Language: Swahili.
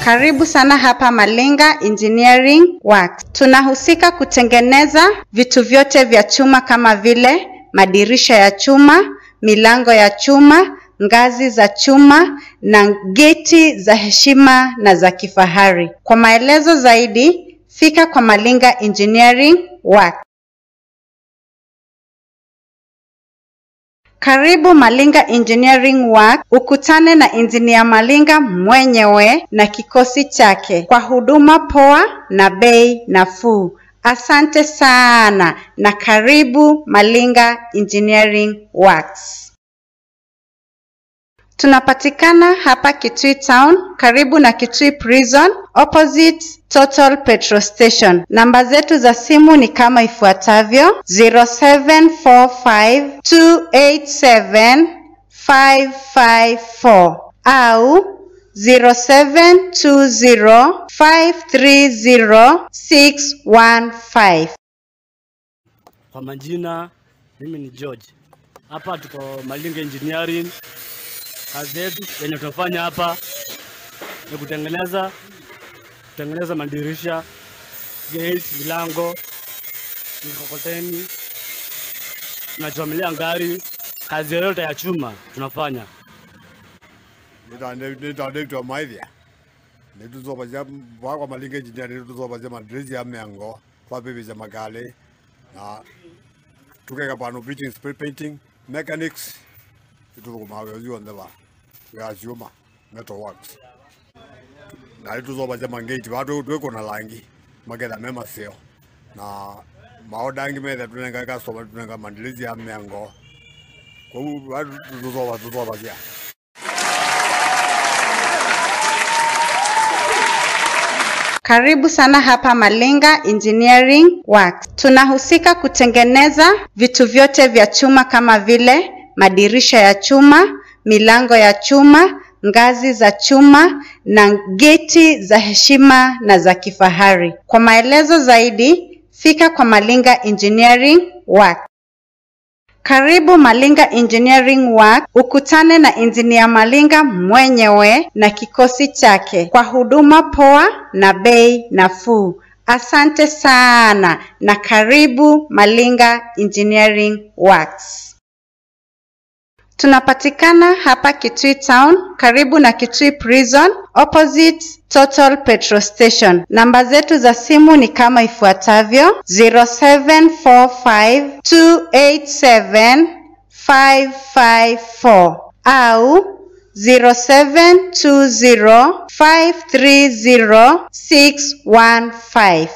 Karibu sana hapa Malinga Engineering Works. Tunahusika kutengeneza vitu vyote vya chuma kama vile madirisha ya chuma, milango ya chuma, ngazi za chuma na geti za heshima na za kifahari. Kwa maelezo zaidi, fika kwa Malinga Engineering Works. Karibu Malinga Engineering Works, ukutane na Engineer Malinga mwenyewe na kikosi chake kwa huduma poa na bei nafuu. Asante sana na karibu Malinga Engineering Works. Tunapatikana hapa Kitui Town, karibu na KITUI Prison, opposite Total Petrol Station. Namba zetu za simu ni kama ifuatavyo: 0745287554 au 0720530615. Kwa majina, mimi ni George. Hapa tuko Malinga Engineering. Kazi yetu yenye tunafanya hapa ni kutengeneza madirisha, gate, milango, mikokoteni, tunachomelea ngari, kazi yoyote ya chuma tunafanya. Nitaandika maidha. Nituzobaje kwa Malinga Engineering, nituzobaje madirisha ya milango, kwa bibi za magale na tukeka pano bleaching, spray painting, mechanics. Tutuzobaje ndaba ya chuma, metal works. Na tuzobaje mangate, watu tuko na langi, mageda mema sio. Na maodangi meda tunenga customer tunenga madirisha ya milango. Kwa hiyo watu tuzobaje. Karibu sana hapa Malinga Engineering Works. Tunahusika kutengeneza vitu vyote vya chuma kama vile madirisha ya chuma, milango ya chuma, ngazi za chuma na geti za heshima na za kifahari. Kwa maelezo zaidi, fika kwa Malinga Engineering Works. Karibu Malinga Engineering Works, ukutane na Engineer Malinga mwenyewe na kikosi chake kwa huduma poa na bei nafuu. Asante sana na karibu Malinga Engineering Works. Tunapatikana hapa Kitui Town, karibu na KITUI Prison, opposite Total Petrol Station. Namba zetu za simu ni kama ifuatavyo: 0745287554 au 0720530615.